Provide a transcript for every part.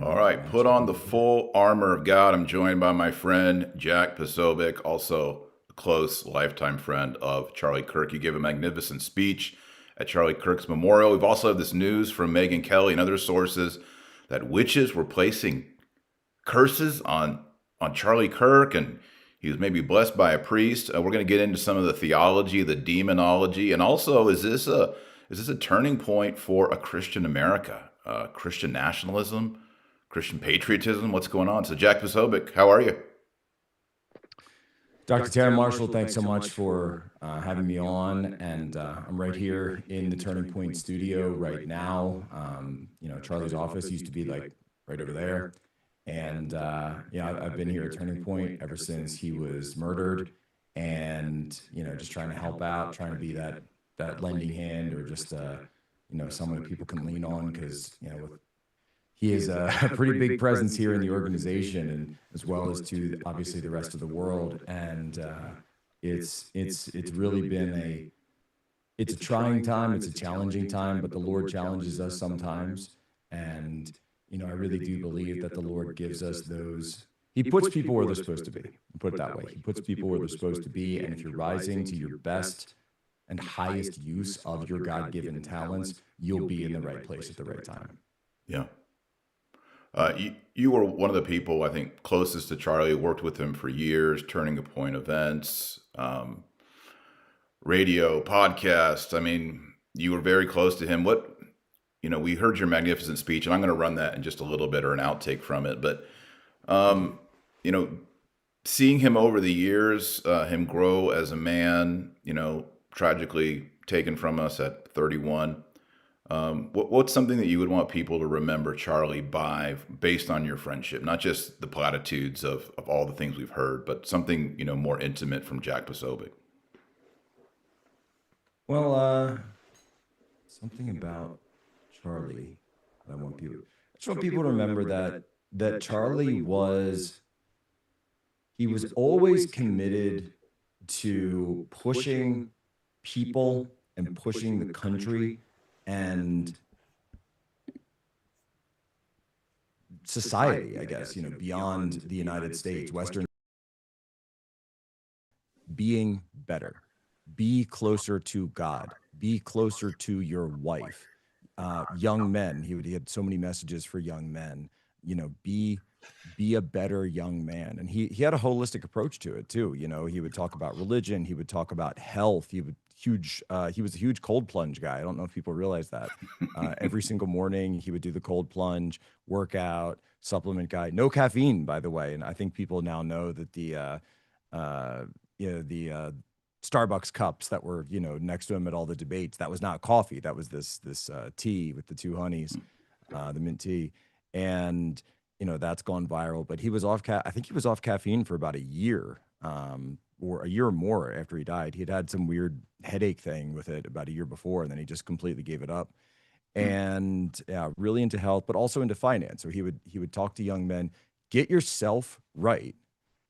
All right, put on the full armor of God. I'm joined by my friend Jack Posobiec, also a close lifetime friend of Charlie Kirk. You gave a magnificent speech at Charlie Kirk's memorial. We've also had this news from Megyn Kelly and other sources that witches were placing curses on Charlie Kirk, and he was maybe blessed by a priest. We're going to get into some of the theology, the demonology, and also is this a turning point for a Christian America, Christian nationalism? Christian patriotism? What's going on? So, Jack Posobiec, how are you? Dr. Tara Marshall, thanks so much for having me on. And I'm right here in the Turning Point studio right now. Charlie's office used to be like right over there. And I've been here at Turning Point ever since he was murdered. And, just trying to help out, trying to be that lending hand, or just, someone that people can lean on, because, he is a pretty big presence here in the organization, and as well as to obviously the rest of the world. And it's really been it's a trying time. It's a challenging time, but the Lord challenges us sometimes. And, I really do believe that the Lord gives us he puts people where they're supposed to be. Put it that way. He puts people where they're supposed to be. And if you're rising to your best and highest use of your God-given talents, you'll be in the right place at the right time. Yeah. You were one of the people, I think, closest to Charlie, worked with him for years, Turning a Point events, radio, podcast. I mean, you were very close to him. We heard your magnificent speech, and I'm going to run that in just a little bit, or an outtake from it. But, seeing him over the years, him grow as a man, tragically taken from us at 31. What's something that you would want people to remember Charlie by, based on your friendship? Not just the platitudes of all the things we've heard, but something, more intimate from Jack Posobiec. Well, something about Charlie that I just want people to remember that Charlie was always committed to pushing people and pushing the country and society, I guess, beyond the United States, Western, being better, be closer to God, be closer to your wife. Young men, he had so many messages for young men, be a better young man. And he had a holistic approach to it too. He would talk about religion, he would talk about health, he was a huge cold plunge guy. I don't know if people realize that. Every single morning he would do the cold plunge, workout, supplement guy. No caffeine, by the way. And I think people now know that the Starbucks cups that were, next to him at all the debates, that was not coffee. That was this tea with the two honeys, the mint tea. And, that's gone viral. But he was I think he was off caffeine for about a year, or a year or more after he died. He had some weird headache thing with it about a year before, and then he just completely gave it up. And yeah, really into health, but also into finance. So he would talk to young men, get yourself right,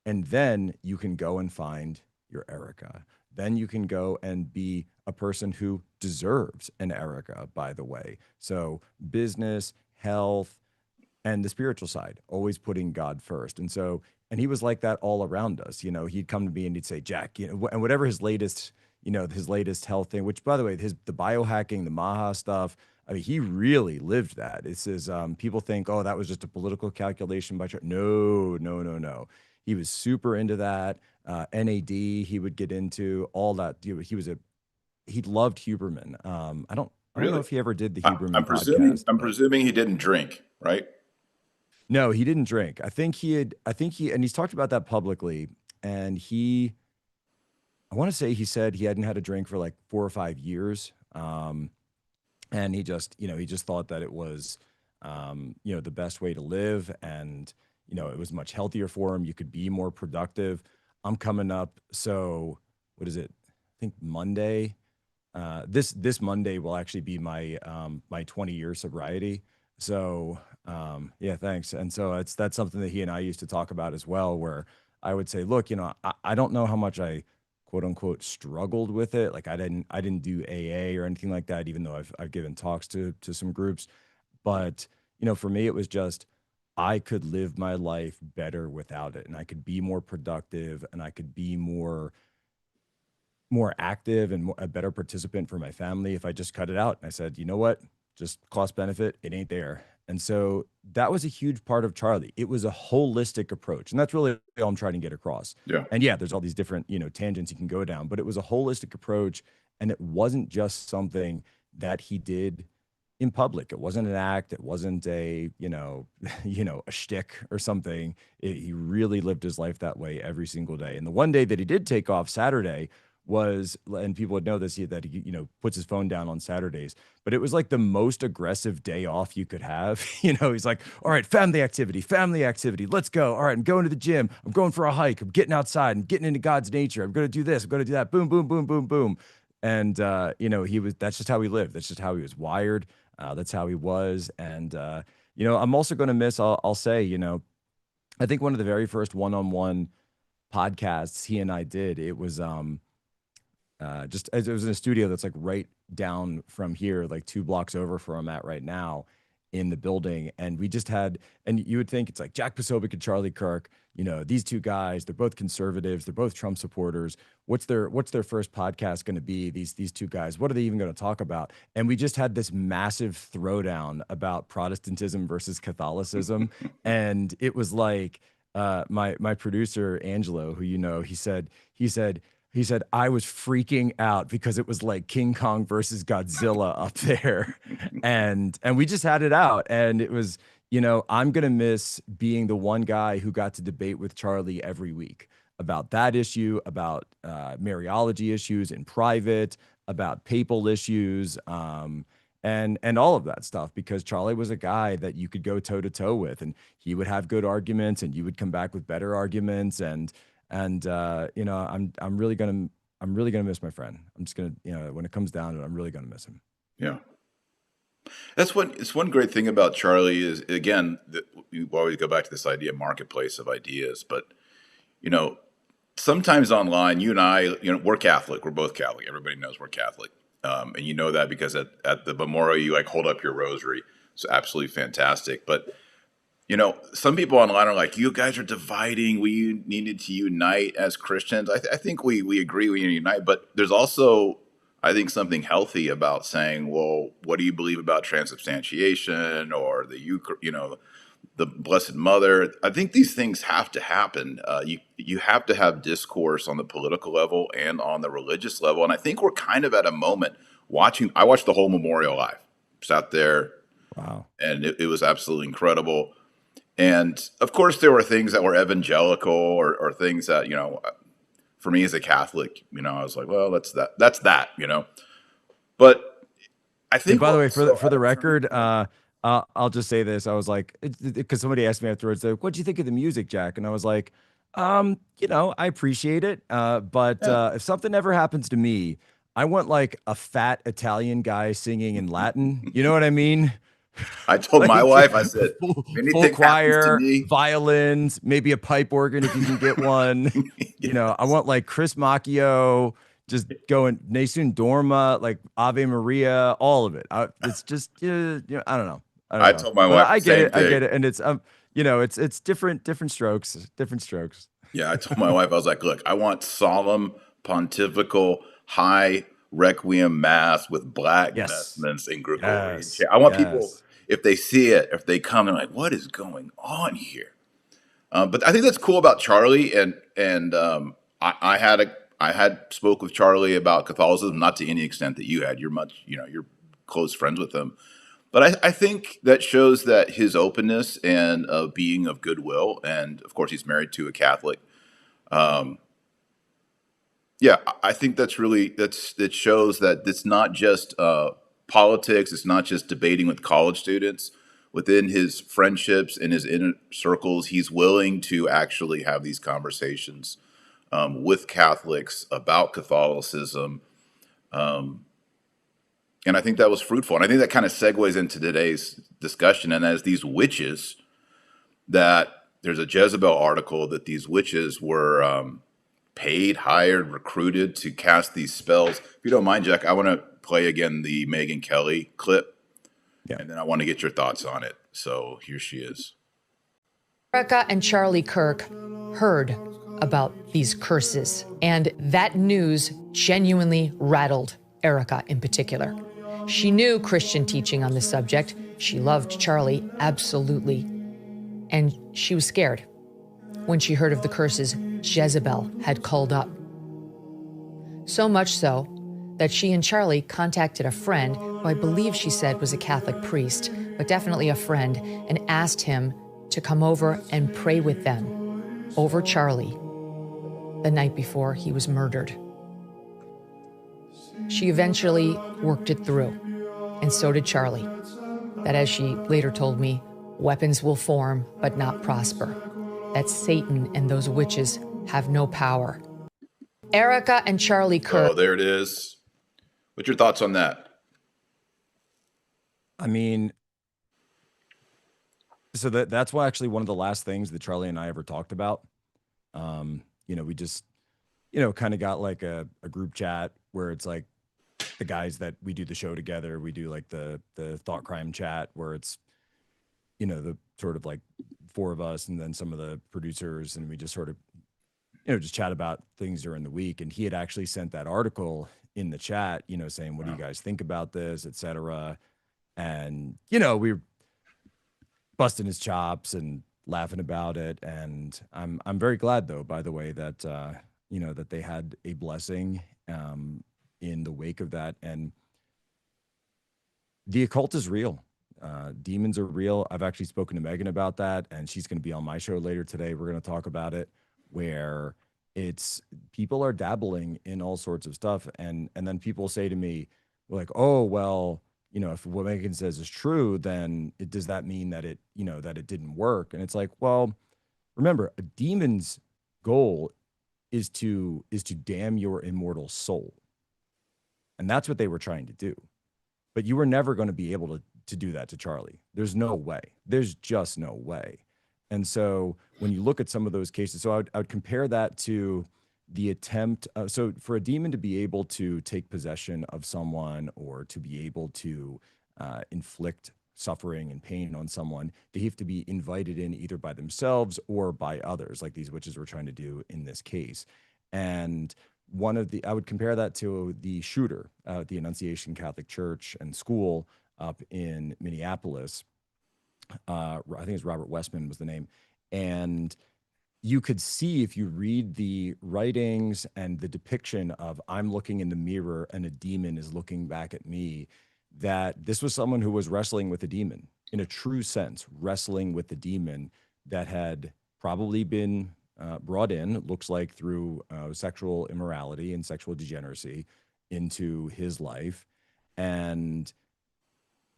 and then you can go and find your Erica. Then you can go and be a person who deserves an Erica, by the way. So business, health, and the spiritual side, always putting God first. And he was like that all around us. He'd come to me and he'd say, Jack, and whatever his latest health thing, which, by the way, the biohacking, the Maha stuff, I mean, he really lived that. It says, people think, oh, that was just a political calculation by Charlie. No. He was super into that. NAD, he would get into all that. He loved Huberman. I don't know if he ever did the Huberman podcast. I'm presuming he didn't drink, right? No, he didn't drink. And he's talked about that publicly. And I want to say he said he hadn't had a drink for like 4 or 5 years. And he just thought that it was, the best way to live. And, it was much healthier for him. You could be more productive. I'm coming up. So what is it? I think Monday, this Monday will actually be my 20-year sobriety. So, yeah, thanks. And so that's something that he and I used to talk about as well, where I would say, look, I don't know how much I quote unquote struggled with it. Like I didn't do AA or anything like that, even though I've given talks to some groups. But, for me, it was just, I could live my life better without it, and I could be more productive, and I could be more active and a better participant for my family if I just cut it out. And I said, you know what? Just cost benefit, it ain't there. And so that was a huge part of Charlie. It was a holistic approach. And that's really all I'm trying to get across. Yeah. And yeah, there's all these different, tangents you can go down, but it was a holistic approach. And it wasn't just something that he did in public. It wasn't an act. It wasn't a, a shtick or something. He really lived his life that way every single day. And the one day that he did take off, Saturday, was, and people would know this, that he, puts his phone down on Saturdays, but it was like the most aggressive day off you could have. He's like, all right, family activity, let's go. All right, I'm going to the gym. I'm going for a hike. I'm getting outside. I'm getting into God's nature. I'm going to do this. I'm going to do that. Boom, boom, boom, boom, boom. And, that's just how he lived. That's just how he was wired. That's how he was. And, I'm also going to miss, I'll say, I think one of the very first one-on-one podcasts he and I did, it was, just as it was in a studio that's like right down from here, like 2 blocks over from where I'm at right now in the building. And we just had, and you would think it's like Jack Posobiec and Charlie Kirk, these two guys, they're both conservatives, they're both Trump supporters. What's their first podcast going to be? These two guys, what are they even going to talk about? And we just had this massive throwdown about Protestantism versus Catholicism. And it was like, my producer, Angelo, who, he said, I was freaking out because it was like King Kong versus Godzilla up there. And we just had it out. And it was, I'm going to miss being the one guy who got to debate with Charlie every week about that issue, about Mariology issues in private, about papal issues, and all of that stuff, because Charlie was a guy that you could go toe to toe with, and he would have good arguments and you would come back with better arguments. And I'm really gonna miss my friend. I'm just gonna, when it comes down to it, I'm really gonna miss him. Yeah. It's one great thing about Charlie is, again, that you always go back to this idea, marketplace of ideas. But, sometimes online, you and I, we're Catholic. We're both Catholic. Everybody knows we're Catholic. And you know that because at the memorial, you like hold up your rosary. It's absolutely fantastic. But some people online are like, you guys are dividing. We needed to unite as Christians. I think we agree we need to unite, but there's also, I think, something healthy about saying, well, what do you believe about transubstantiation or the Blessed Mother? I think these things have to happen. You have to have discourse on the political level and on the religious level. And I think we're kind of at a moment I watched the whole memorial live, sat there. Wow. And it was absolutely incredible. And of course, there were things that were evangelical or things that, for me as a Catholic, I was like, well, that's that. But I think, and by the way, for the record, I'll just say this. I was like, because somebody asked me afterwards, what do you think of the music, Jack? And I was like, I appreciate it. But if something ever happens to me, I want like a fat Italian guy singing in Latin. You know what I mean? I told my wife, I said, full anything choir, happens to me, violins, maybe a pipe organ if you can get one. yes. I want like Chris Macchio just going Nessun Dorma, like Ave Maria, all of it. It's just, I don't know. I told my wife, I get same it. thing. I get it. And it's, it's different strokes. Yeah, I told my wife, I was like, look, I want solemn, pontifical, high requiem mass with black vestments and Gregorian chant. I want people, if they see it, if they come, they're like, what is going on here? But I think that's cool about Charlie. And I had spoke with Charlie about Catholicism, not to any extent that you had. You're you're close friends with him. But I think that shows that his openness and being of goodwill, and of course he's married to a Catholic. Yeah, I think that shows that it's not just politics. It's not just debating with college students. Within his friendships and his inner circles, he's willing to actually have these conversations with Catholics about Catholicism. And I think that was fruitful. And I think that kind of segues into today's discussion. And as these witches, that there's a Jezebel article that these witches were paid, hired, recruited to cast these spells. If you don't mind, Jack, I want to play again the Megyn Kelly clip. Yeah. And then I want to get your thoughts on it. So here she is. Erica and Charlie Kirk heard about these curses, and that news genuinely rattled Erica in particular. She knew Christian teaching on the subject. She loved Charlie, absolutely. And she was scared when she heard of the curses Jezebel had called up. So much so that she and Charlie contacted a friend, who I believe she said was a Catholic priest, but definitely a friend, and asked him to come over and pray with them over Charlie the night before he was murdered. She eventually worked it through, and so did Charlie. That, as she later told me, weapons will form but not prosper. That Satan and those witches have no power. Erica and Charlie Kirk. Oh, there it is. What's your thoughts on that? I mean, so that's why actually one of the last things that Charlie and I ever talked about. We just, kind of got like a group chat where it's like the guys that we do the show together. We do like the thought crime chat where it's, the sort of like four of us and then some of the producers, and we just sort of, just chat about things during the week. And he had actually sent that article in the chat, saying, what do you guys think about this, et cetera. And, we were busting his chops and laughing about it. And I'm very glad, though, by the way, that, that they had a blessing in the wake of that. And the occult is real. Demons are real. I've actually spoken to Megan about that, and she's going to be on my show later today. We're going to talk about it, where it's people are dabbling in all sorts of stuff. And then people say to me, like, oh, well, if what Megan says is true, then does that mean that that it didn't work? And it's like, well, remember, a demon's goal is to damn your immortal soul. And that's what they were trying to do. But you were never going to be able to do that to Charlie. There's no way. There's just no way. And so when you look at some of those cases, so I would compare that to the attempt. So for a demon to be able to take possession of someone or to be able to inflict suffering and pain on someone, they have to be invited in either by themselves or by others, like these witches were trying to do in this case. And I would compare that to the shooter at the Annunciation Catholic Church and School up in Minneapolis. I think it's Robert Westman was the name. And you could see, if you read the writings and the depiction of I'm looking in the mirror and a demon is looking back at me, that this was someone who was wrestling with a demon in a true sense, wrestling with the demon that had probably been brought in, it looks like, through sexual immorality and sexual degeneracy into his life. And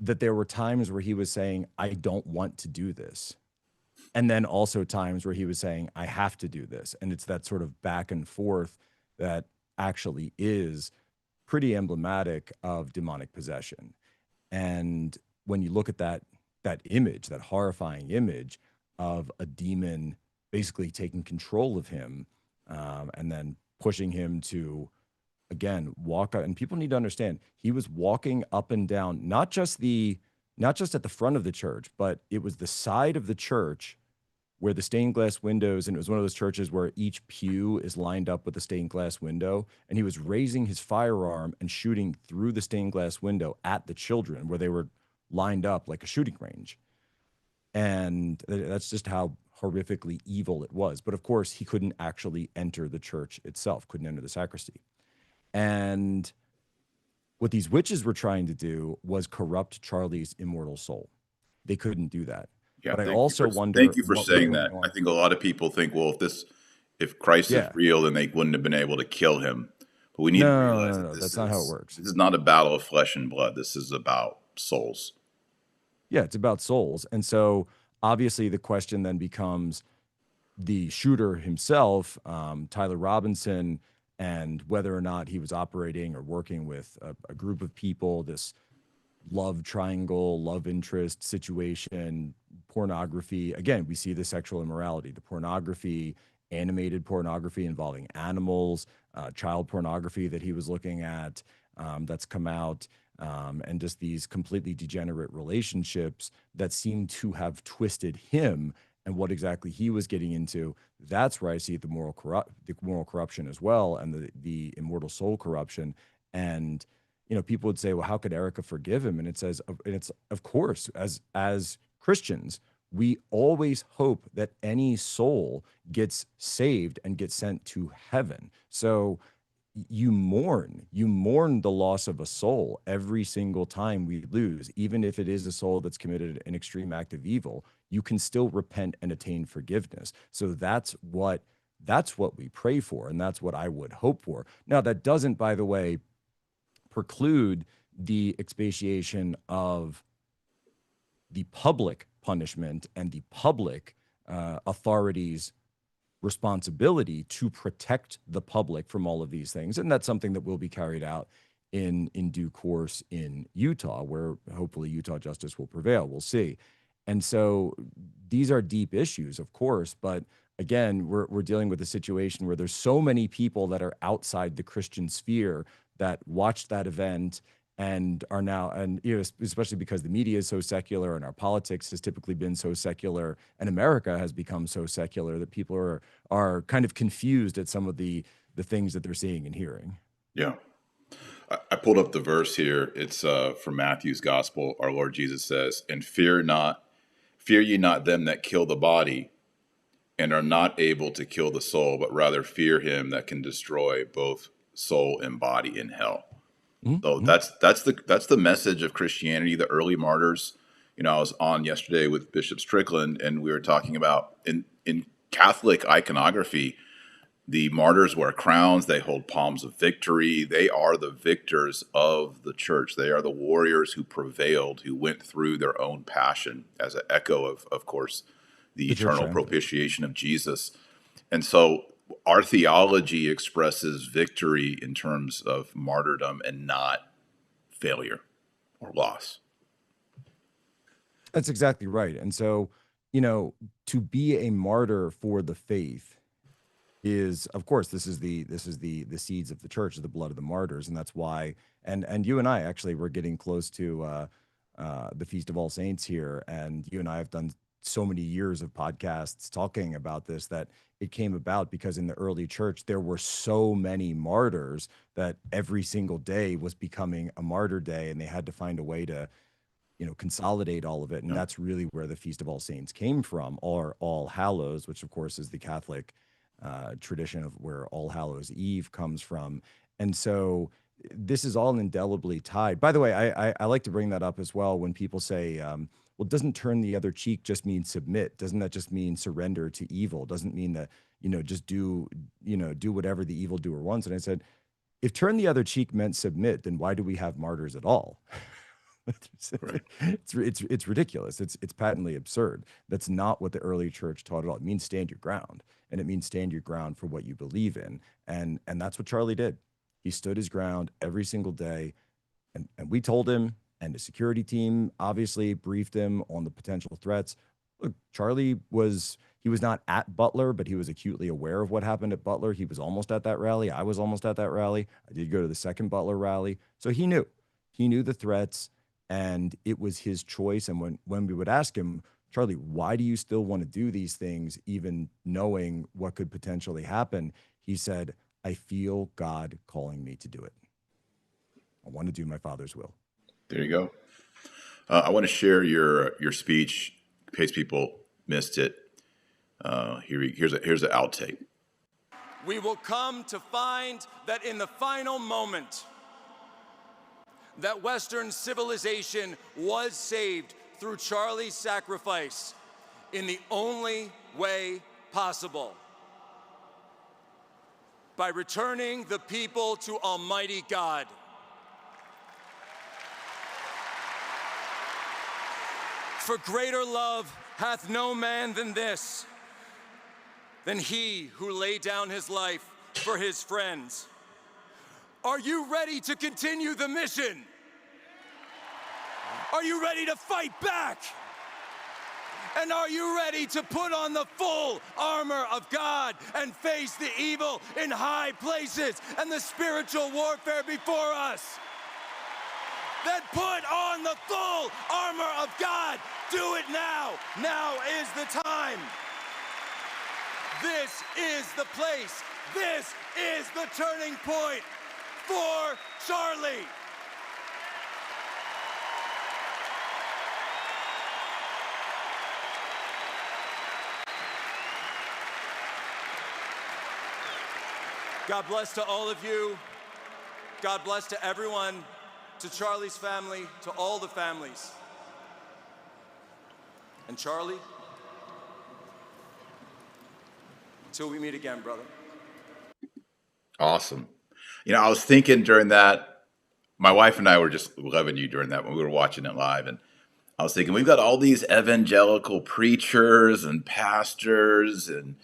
that there were times where he was saying, I don't want to do this. And then also times where he was saying, I have to do this. And it's that sort of back and forth that actually is pretty emblematic of demonic possession. And when you look at that image, that horrifying image of a demon basically taking control of him and then pushing him to, again, walk out. And people need to understand, he was walking up and down, not just at the front of the church, but it was the side of the church where the stained glass windows, and it was one of those churches where each pew is lined up with a stained glass window, and he was raising his firearm and shooting through the stained glass window at the children where they were lined up like a shooting range. And that's just how horrifically evil it was. But of course, he couldn't actually enter the church itself, couldn't enter the sacristy. And what these witches were trying to do was corrupt Charlie's immortal soul. They couldn't do that. Yeah, but I also wonder. Thank you for saying that. I think a lot of people think, well, if Christ is real, then they wouldn't have been able to kill him. But we need to realize that that's not how it works. This is not a battle of flesh and blood. This is about souls. Yeah, it's about souls. And so obviously the question then becomes the shooter himself, Tyler Robinson, and whether or not he was operating or working with a group of people, this love triangle, love interest situation, pornography. Again, we see the sexual immorality, the pornography, animated pornography involving animals, child pornography that he was looking at that's come out, and just these completely degenerate relationships that seem to have twisted him and what exactly he was getting into, that's where I see the moral corruption as well, and the immortal soul corruption. And people would say, well, how could Erica forgive him? And it's of course, as Christians, we always hope that any soul gets saved and gets sent to heaven. So you mourn the loss of a soul every single time we lose, even if it is a soul that's committed an extreme act of evil. You can still repent and attain forgiveness. So that's what we pray for, and that's what I would hope for. Now, that doesn't, by the way, preclude the expiation of the public punishment and the public authorities' responsibility to protect the public from all of these things. And that's something that will be carried out in due course in Utah, where hopefully Utah justice will prevail. We'll see. And so these are deep issues, of course, but again, we're dealing with a situation where there's so many people that are outside the Christian sphere that watched that event and are now, and especially because the media is so secular and our politics has typically been so secular, and America has become so secular, that people are kind of confused at some of the things that they're seeing and hearing. Yeah. I pulled up the verse here. It's from Matthew's gospel. Our Lord Jesus says, "And fear ye not them that kill the body and are not able to kill the soul, but rather fear him that can destroy both soul and body in hell." So that's the message of Christianity, the early martyrs. I was on yesterday with Bishop Strickland, and we were talking about in Catholic iconography, the martyrs wear crowns, they hold palms of victory. They are the victors of the church. They are the warriors who prevailed, who went through their own passion as an echo of course, the eternal propitiation of Jesus. And so our theology expresses victory in terms of martyrdom and not failure or loss. That's exactly right. And so, to be a martyr for the faith is, of course, this is the seeds of the church, the blood of the martyrs. And that's why, and you and I actually were getting close to the Feast of All Saints here. And you and I have done so many years of podcasts talking about this, that it came about because in the early church, there were so many martyrs that every single day was becoming a martyr day, and they had to find a way to, consolidate all of it. And that's really where the Feast of All Saints came from, or All Hallows, which of course is the Catholic tradition of where All Hallows Eve comes from. And so this is all indelibly tied. By the way, I like to bring that up as well when people say, well, doesn't turn the other cheek just mean submit? Doesn't that just mean surrender to evil? Doesn't mean that, just do whatever the evildoer wants. And I said, if turn the other cheek meant submit, then why do we have martyrs at all? Right. It's ridiculous. It's patently absurd. That's not what the early church taught at all. It means stand your ground, and it means stand your ground for what you believe in. And that's what Charlie did. He stood his ground every single day, and we told him, and the security team obviously briefed him on the potential threats. Look, Charlie was not at Butler, but he was acutely aware of what happened at Butler. He was almost at that rally. I was almost at that rally. I did go to the second Butler rally. So he knew the threats, and it was his choice. And when we would ask him, Charlie, why do you still want to do these things, even knowing what could potentially happen? He said, I feel God calling me to do it. I want to do my Father's will. There you go. I want to share your speech in case people missed it. Here's an outtake. We will come to find that in the final moment, that Western civilization was saved through Charlie's sacrifice in the only way possible, by returning the people to Almighty God. For greater love hath no man than this, than he who laid down his life for his friends. Are you ready to continue the mission? Are you ready to fight back? And are you ready to put on the full armor of God and face the evil in high places and the spiritual warfare before us? Then put on the full armor of God Do it now. Now is the time. This is the place. This is the turning point for Charlie. God bless to all of you. God bless to everyone, to Charlie's family, to all the families. And Charlie, till we meet again, brother. Awesome. You know, I was thinking during that, my wife and I were just loving you during that when we were watching it live. And I was thinking, we've got all these evangelical preachers and pastors and,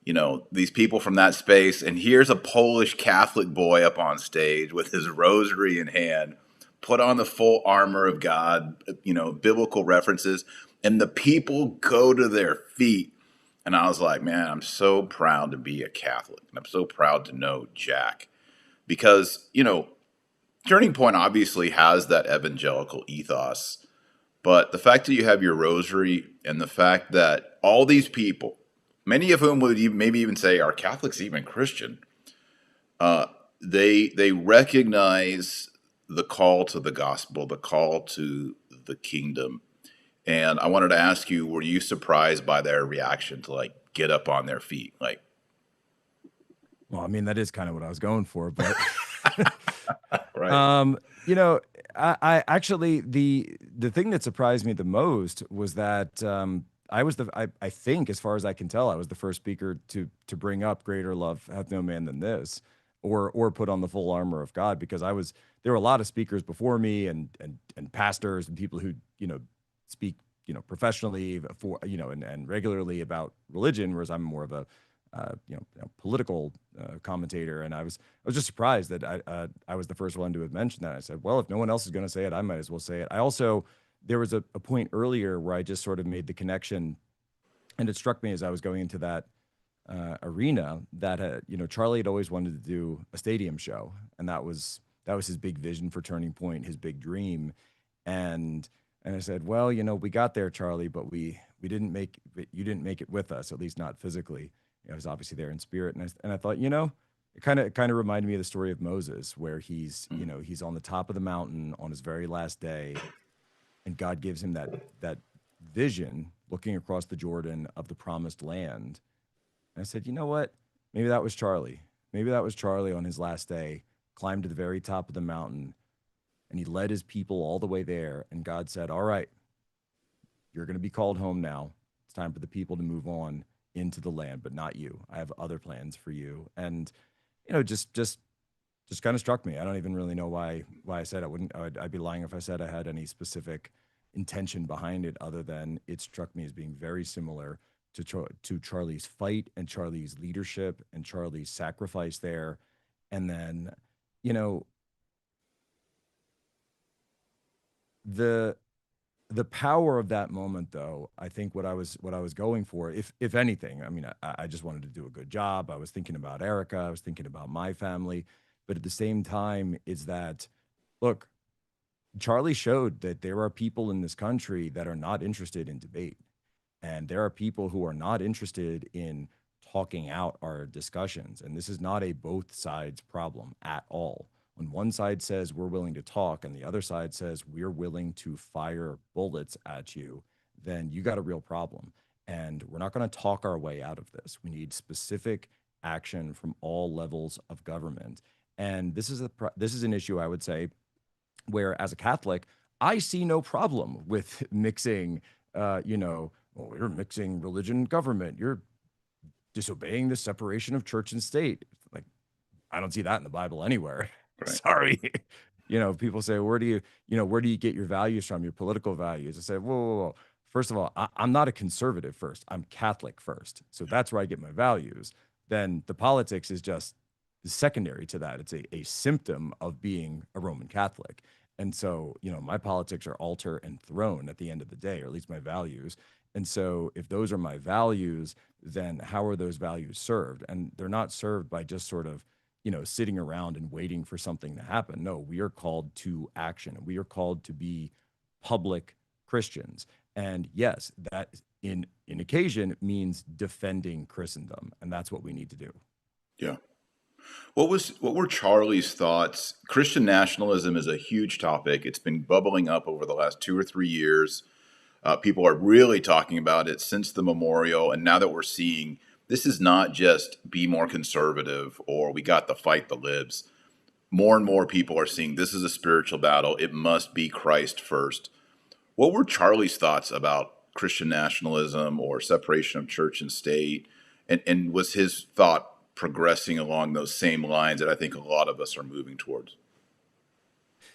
you know, these people from that space. And here's a Polish Catholic boy up on stage with his rosary in hand, put on the full armor of God, you know, biblical references, and the people go to their feet. And I was like, man, I'm so proud to be a Catholic. And I'm so proud to know Jack because, you know, Turning Point obviously has that evangelical ethos. But the fact that you have your rosary and the fact that all these people, many of whom would maybe even say are Catholics, even Christian, they recognize the call to the gospel, the call to the kingdom. And I wanted to ask you, were you surprised by their reaction to like get up on their feet? Like, Well, I mean, that is kind of what I was going for, but right. you know, I actually the thing that surprised me the most was that I think, as far as I can tell, I was the first speaker to bring up "Greater love hath no man than this," or put on the full armor of God, because there were a lot of speakers before me and pastors and people who, you know, speak, you know, professionally for, you know, and regularly about religion, whereas I'm more of a political commentator. And I was just surprised that I was the first one to have mentioned that. I said, well, if no one else is going to say it, I might as well say it. I also, there was a point earlier where I just sort of made the connection, and it struck me as I was going into that arena that you know, Charlie had always wanted to do a stadium show, and that was his big vision for Turning Point, his big dream. And I said, well, you know, we got there, Charlie, but you didn't make it with us, at least not physically. I was obviously there in spirit, and I thought, you know, it kind of reminded me of the story of Moses, where he's you know, he's on the top of the mountain on his very last day, and God gives him that vision, looking across the Jordan of the promised land. And I said, you know what? Maybe that was Charlie. Maybe that was Charlie on his last day, climbed to the very top of the mountain, and he led his people all the way there. And God said, all right, you're going to be called home now. It's time for the people to move on into the land, but not you. I have other plans for you. And, you know, just kind of struck me. I don't even really know why I said I'd be lying if I said I had any specific intention behind it, other than it struck me as being very similar to Charlie's fight and Charlie's leadership and Charlie's sacrifice there. And then, you know, the power of that moment, though, I think what I was going for, if anything, I mean, I just wanted to do a good job. I was thinking about Erica. I was thinking about my family. But at the same time, is that, look, Charlie showed that there are people in this country that are not interested in debate. And there are people who are not interested in talking out our discussions. And this is not a both sides problem at all. When one side says we're willing to talk and the other side says we're willing to fire bullets at you, then you got a real problem. And we're not going to talk our way out of this. We need specific action from all levels of government. And this is an issue, I would say, where as a Catholic, I see no problem with mixing, you know, well, you're mixing religion and government. You're disobeying the separation of church and state. Like, I don't see that in the Bible anywhere. Right. Sorry. You know, people say, where do you get your values from, your political values? I say, whoa. First of all, I'm not a conservative first. I'm Catholic first. So that's where I get my values. Then the politics is just secondary to that. It's a symptom of being a Roman Catholic. And so, you know, my politics are altar and throne at the end of the day, or at least my values. And so if those are my values, then how are those values served? And they're not served by just sort of, you know, sitting around and waiting for something to happen. No, we are called to action, and we are called to be public Christians. And yes, that in occasion means defending Christendom, and that's what we need to do. Yeah. What were Charlie's thoughts? Christian nationalism is a huge topic. It's been bubbling up over the last 2 or 3 years. People are really talking about it since the memorial, and now that we're seeing this is not just be more conservative or we got to fight the libs. More and more people are seeing this is a spiritual battle. It must be Christ first. What were Charlie's thoughts about Christian nationalism or separation of church and state? And was his thought progressing along those same lines that I think a lot of us are moving towards?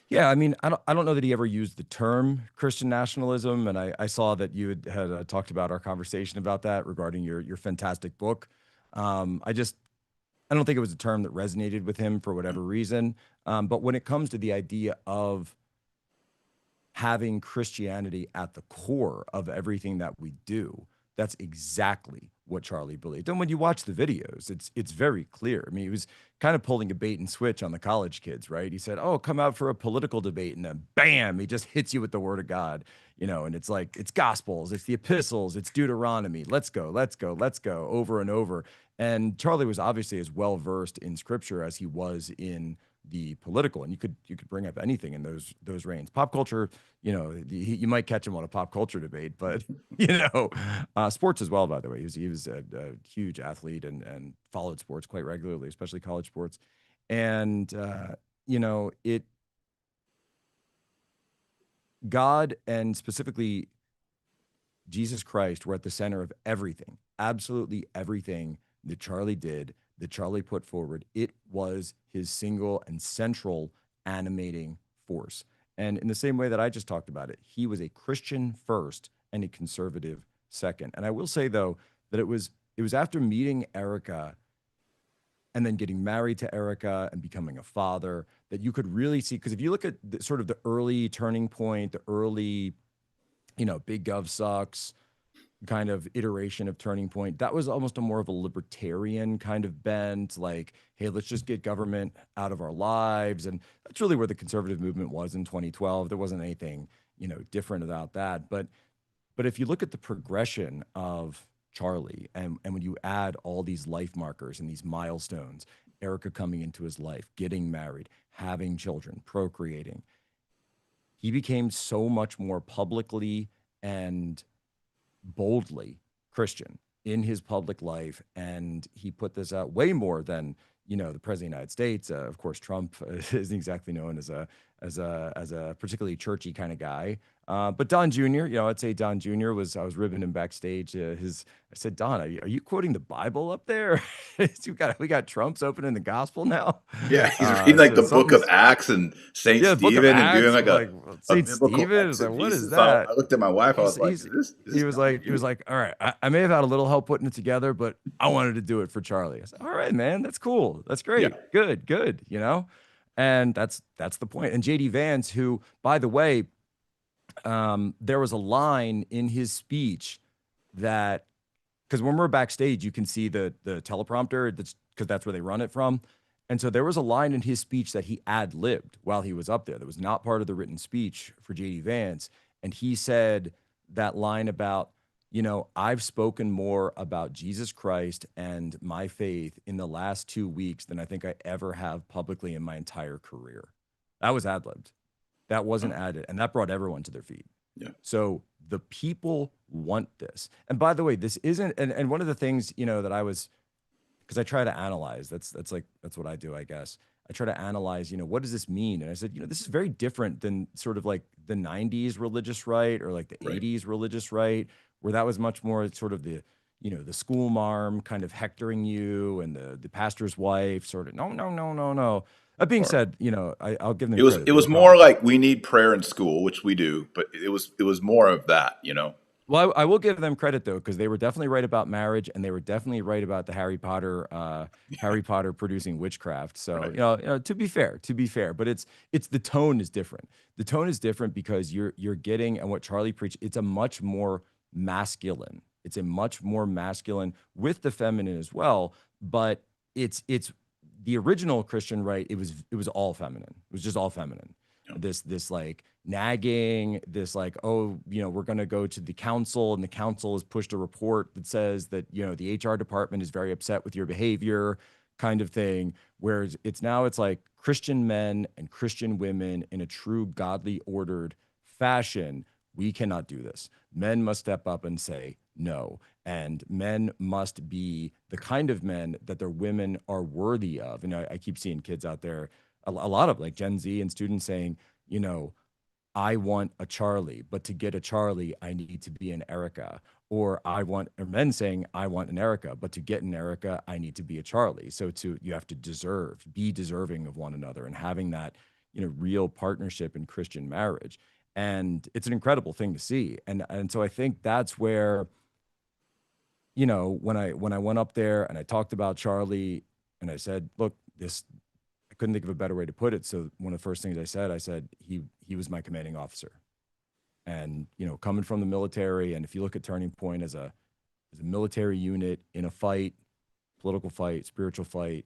Yeah, I mean, I don't know that he ever used the term Christian nationalism, and I saw that you had talked about our conversation about that regarding your fantastic book. I don't think it was a term that resonated with him for whatever reason. But when it comes to the idea of having Christianity at the core of everything that we do, that's exactly what Charlie believed. And when you watch the videos, it's very clear. I mean, he was kind of pulling a bait and switch on the college kids, right? He said, "Oh, come out for a political debate," and then bam, he just hits you with the word of God, and it's like it's Gospels, it's the epistles, it's Deuteronomy. Let's go, let's go, let's go, over and over. And Charlie was obviously as well versed in Scripture as he was in the political, and you could bring up anything in those reigns. Pop culture, you might catch him on a pop culture debate, but sports as well. By the way, he was a huge athlete and followed sports quite regularly, especially college sports. And God and specifically Jesus Christ were at the center of everything, absolutely everything that Charlie did, that Charlie put forward. It was his single and central animating force. And in the same way that I just talked about it, he was a Christian first and a conservative second. And I will say, though, that it was after meeting Erica and then getting married to Erica and becoming a father that you could really see, because if you look at sort of the early turning point, the early, Big Gov sucks kind of iteration of turning point, that was almost a more of a libertarian kind of bent, like, hey, let's just get government out of our lives. And that's really where the conservative movement was in 2012. There wasn't anything, different about that. But if you look at the progression of Charlie and when you add all these life markers and these milestones, Erica coming into his life, getting married, having children, procreating, he became so much more publicly and boldly Christian in his public life. And he put this out way more than, the president of the United States. Of course, Trump isn't exactly known as a particularly churchy kind of guy. But Don Jr., I'd say Don Jr. I was ribbing him backstage. I said, Don, are you quoting the Bible up there? we got Trump's opening the gospel now. Yeah, he's reading like the book of Acts and Saint Stephen and doing like a Saint biblical Stephen. Like, what is exegesis. that? I looked at my wife. I was like, he was like, all right, I may have had a little help putting it together, but I wanted to do it for Charlie. I said, all right, man, that's cool. That's great. Yeah. Good. And that's the point. And JD Vance, who, by the way, there was a line in his speech that, because when we're backstage, you can see the teleprompter, because that's where they run it from. And so there was a line in his speech that he ad-libbed while he was up there. That was not part of the written speech for JD Vance. And he said that line about, I've spoken more about Jesus Christ and my faith in the last 2 weeks than I think I ever have publicly in my entire career. That was ad-libbed. That wasn't added. And that brought everyone to their feet. Yeah. So the people want this. And by the way, this isn't, and one of the things, that I was, because I try to analyze, that's what I do, I guess. I try to analyze, what does this mean? And I said, this is very different than sort of like the 90s religious right or like the 80s religious right, where that was much more sort of the, the school marm kind of hectoring you and the pastor's wife sort of, no. That being said, I'll give them it was more like we need prayer in school, which we do, but it was more of that, Well, I will give them credit though, because they were definitely right about marriage, and they were definitely right about the Harry Potter producing witchcraft. So to be fair, but it's the tone is different. The tone is different because you're getting, and what Charlie preached, it's a much more masculine. It's a much more masculine with the feminine as well, but it's the original Christian right. It was all feminine. It was just all feminine. Yeah. This like, nagging, this like, oh, we're going to go to the council, and the council has pushed a report that says that, the HR department is very upset with your behavior, kind of thing. Whereas it's like Christian men and Christian women in a true godly ordered fashion. We cannot do this. Men must step up and say no. And men must be the kind of men that their women are worthy of. And I keep seeing kids out there, a lot of like Gen Z and students saying, I want a Charlie, but to get a Charlie, I need to be an Erica. Or men saying, I want an Erica, but to get an Erica, I need to be a Charlie. So you have to be deserving of one another, and having that, real partnership in Christian marriage. And it's an incredible thing to see. And so I think that's where, when I went up there and I talked about Charlie, and I said, look, I couldn't think of a better way to put it. So one of the first things I said, he was my commanding officer. And, coming from the military, and if you look at Turning Point as a military unit in a fight, political fight, spiritual fight,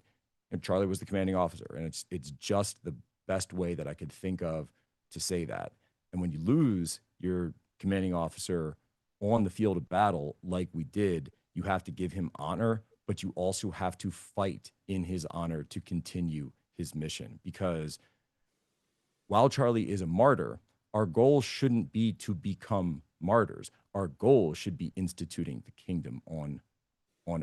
and Charlie was the commanding officer. And it's just the best way that I could think of to say that. And when you lose your commanding officer on the field of battle, like we did, you have to give him honor, but you also have to fight in his honor to continue his mission. Because while Charlie is a martyr, our goal shouldn't be to become martyrs. Our goal should be instituting the kingdom on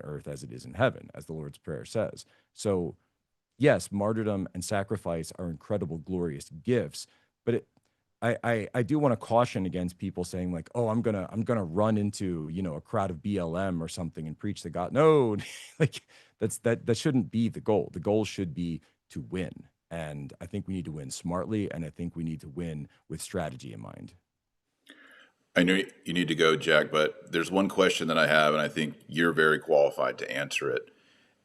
earth as it is in heaven, as the Lord's Prayer says. So yes, martyrdom and sacrifice are incredible, glorious gifts, but I do want to caution against people saying like, oh, I'm gonna run into a crowd of BLM or something and preach the God. No, like that shouldn't be the goal. The goal should be to win. And I think we need to win smartly, and I think we need to win with strategy in mind. I know you need to go, Jack, but there's one question that I have, and I think you're very qualified to answer it.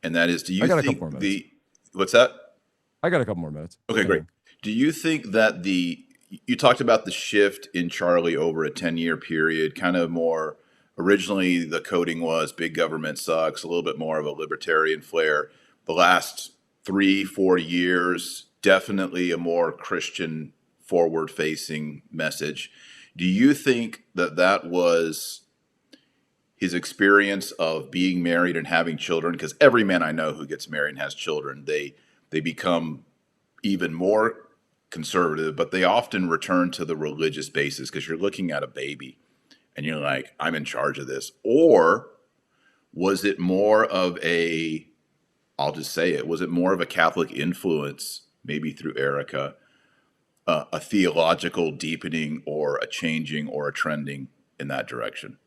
And that is, do you I got a think couple more minutes. what's that? I got a couple more minutes. Okay, great. Do you think that you talked about the shift in Charlie over a 10-year period, kind of more, originally the coding was big government sucks, a little bit more of a libertarian flair. The last 3-4 years, definitely a more Christian forward-facing message. Do you think that was his experience of being married and having children? Because every man I know who gets married and has children, they become even more conservative, but they often return to the religious basis because you're looking at a baby and you're like, I'm in charge of this. Or was it more of I'll just say it, was it more of a Catholic influence, maybe through Erica, a theological deepening or a changing or a trending in that direction?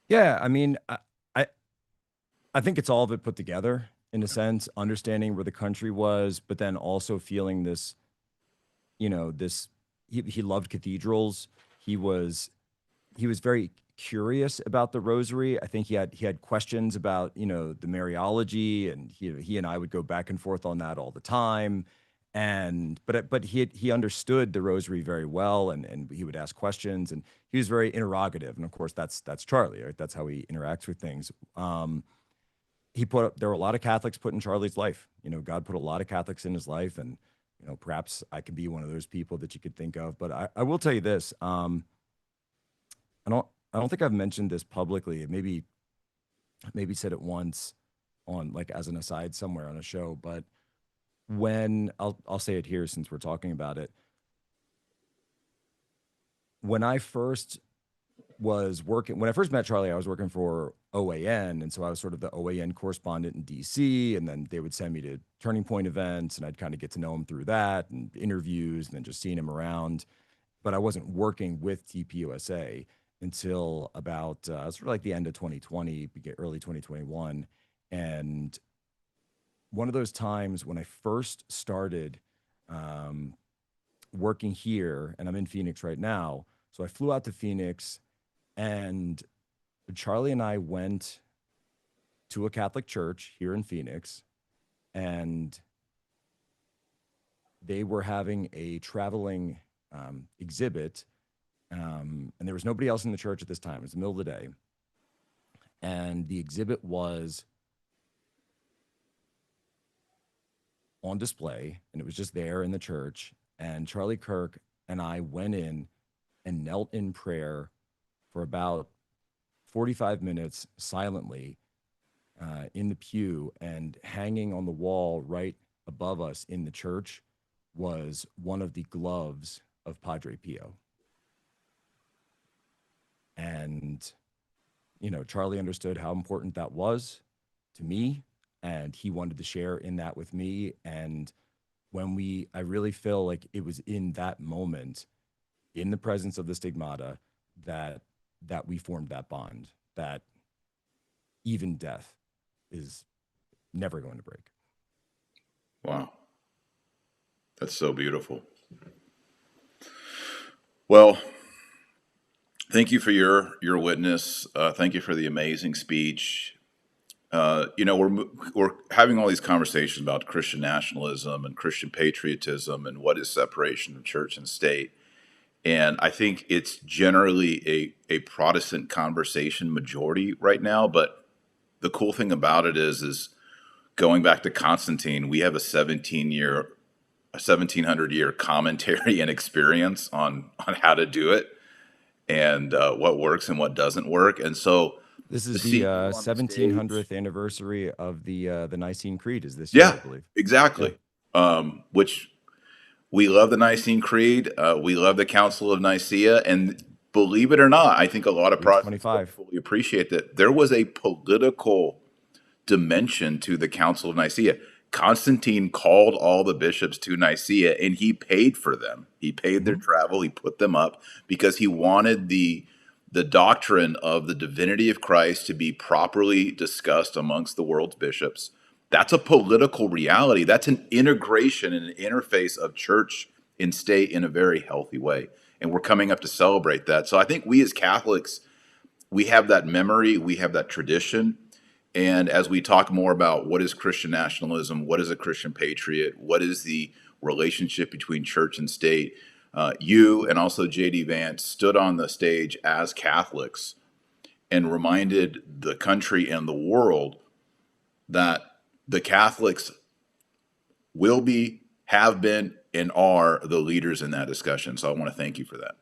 Yeah, I mean, I think it's all of it put together in a sense, understanding where the country was, but then also feeling this, he loved cathedrals. He was very curious about the rosary. I think he had questions about, the Mariology, and he and I would go back and forth on that all the time. But he understood the rosary very well, and he would ask questions, and he was very interrogative. And of course, that's Charlie, right? That's how he interacts with things. There were a lot of Catholics put in Charlie's life. God put a lot of Catholics in his life, and perhaps I could be one of those people that you could think of. But I will tell you this: I don't think I've mentioned this publicly. Maybe said it once on, like, as an aside somewhere on a show. But when I'll say it here since we're talking about it. When I first met Charlie, I was working for OAN. And so I was sort of the OAN correspondent in DC. And then they would send me to Turning Point events, and I'd kind of get to know him through that and interviews, and then just seeing him around. But I wasn't working with TPUSA until about sort of like the end of 2020, early 2021. And one of those times when I first started working here, and I'm in Phoenix right now. So I flew out to Phoenix, and Charlie and I went to a Catholic church here in Phoenix, and they were having a traveling exhibit, and there was nobody else in the church at this time. It was the middle of the day, and the exhibit was on display, and it was just there in the church. And Charlie Kirk and I went in and knelt in prayer for about 45 minutes silently in the pew, and hanging on the wall right above us in the church was one of the gloves of Padre Pio. And, Charlie understood how important that was to me, and he wanted to share in that with me. And I really feel like it was in that moment, in the presence of the stigmata, that we formed that bond, that even death is never going to break. Wow. That's so beautiful. Well, thank you for your witness. Thank you for the amazing speech. We're having all these conversations about Christian nationalism and Christian patriotism and what is separation of church and state. And I think it's generally a Protestant conversation majority right now. But the cool thing about it is going back to Constantine, we have a 1700-year commentary and experience on how to do it, and what works and what doesn't work. And so this is the 1700th anniversary of the Nicene Creed is this year, I believe. Exactly. Yeah. Which we love the Nicene Creed. We love the Council of Nicaea. And believe it or not, I think a lot of Protestants don't fully appreciate that there was a political dimension to the Council of Nicaea. Constantine called all the bishops to Nicaea, and he paid for them. He paid their travel. He put them up because he wanted the doctrine of the divinity of Christ to be properly discussed amongst the world's bishops. That's a political reality. That's an integration and an interface of church and state in a very healthy way. And we're coming up to celebrate that. So I think we as Catholics, we have that memory, we have that tradition. And as we talk more about what is Christian nationalism, what is a Christian patriot, what is the relationship between church and state, you and also J.D. Vance stood on the stage as Catholics and reminded the country and the world that the Catholics will be, have been, and are the leaders in that discussion. So I want to thank you for that.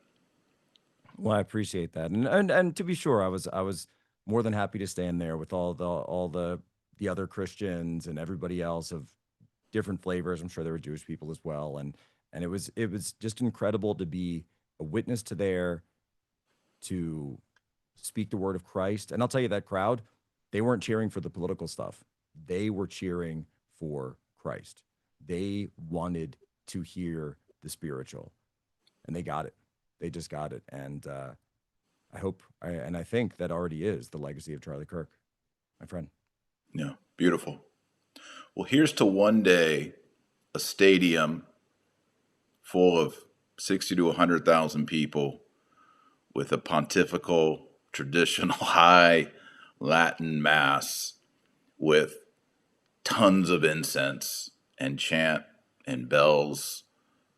Well, I appreciate that. And to be sure, I was more than happy to stand there with all the other Christians and everybody else of different flavors. I'm sure there were Jewish people as well. And it was just incredible to be a witness to speak the word of Christ. And I'll tell you, that crowd, they weren't cheering for the political stuff. They were cheering for Christ. They wanted to hear the spiritual, and they got it. They just got it. And I think that already is the legacy of Charlie Kirk, my friend. Yeah, beautiful. Well, here's to one day a stadium full of 60 to 100,000 people with a pontifical, traditional, high Latin mass with tons of incense and chant and bells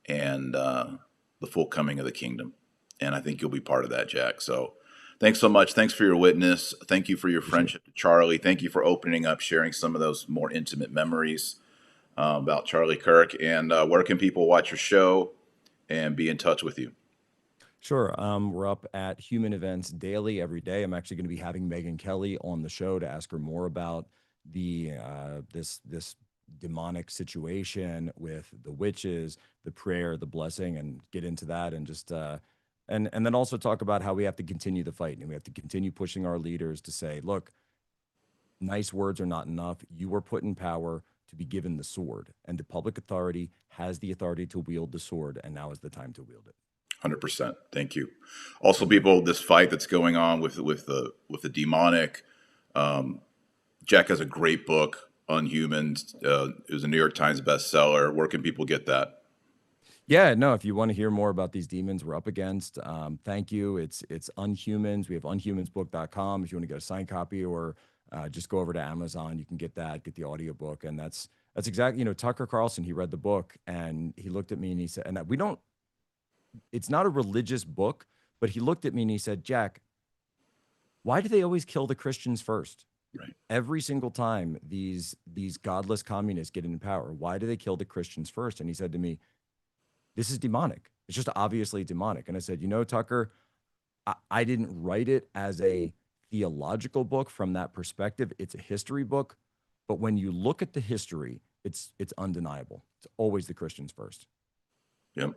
and the full coming of the kingdom. And I think you'll be part of that, Jack. So thanks so much. Thanks for your witness. Thank you for your friendship to Charlie. Thank you for opening up, sharing some of those more intimate memories about Charlie Kirk. And where can people watch your show and be in touch with you? Sure. We're up at Human Events daily, every day. I'm actually going to be having Megyn Kelly on the show to ask her more about the this demonic situation with the witches, the prayer, the blessing, and get into that, and just and then also talk about how we have to continue the fight, and we have to continue pushing our leaders to say, look, nice words are not enough. You were put in power to be given the sword, and the public authority has the authority to wield the sword, and now is the time to wield it. 100%. Thank you. Also, people, this fight that's going on with the demonic. Jack has a great book on humans. It was a New York Times bestseller. Where can people get that? Yeah, no, if you want to hear more about these demons we're up against, thank you. It's Unhumans. We have unhumansbook.com if you want to get a signed copy, or just go over to Amazon. You can get that, get the audiobook. And that's exactly, Tucker Carlson, he read the book and he looked at me and he said, and it's not a religious book, but he looked at me and he said, Jack, why do they always kill the Christians first? Right. Every single time these godless communists get in power, why do they kill the Christians first? And he said to me, this is demonic. It's just obviously demonic. And I said, Tucker, I didn't write it as a theological book from that perspective. It's a history book. But when you look at the history, it's undeniable. It's always the Christians first. Yep.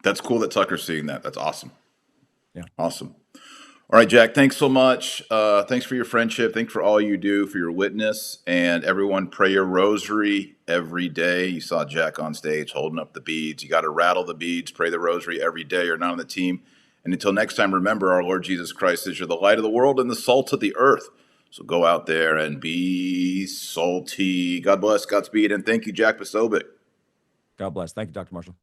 That's cool that Tucker's seeing that. That's awesome. Yeah. Awesome. All right, Jack, thanks so much. Thanks for your friendship. Thanks for all you do, for your witness. And everyone, pray your rosary every day. You saw Jack on stage holding up the beads. You got to rattle the beads, pray the rosary every day. You're not on the team. And until next time, remember our Lord Jesus Christ is you're the light of the world and the salt of the earth. So go out there and be salty. God bless, Godspeed, and thank you, Jack Posobiec. God bless. Thank you, Dr. Marshall.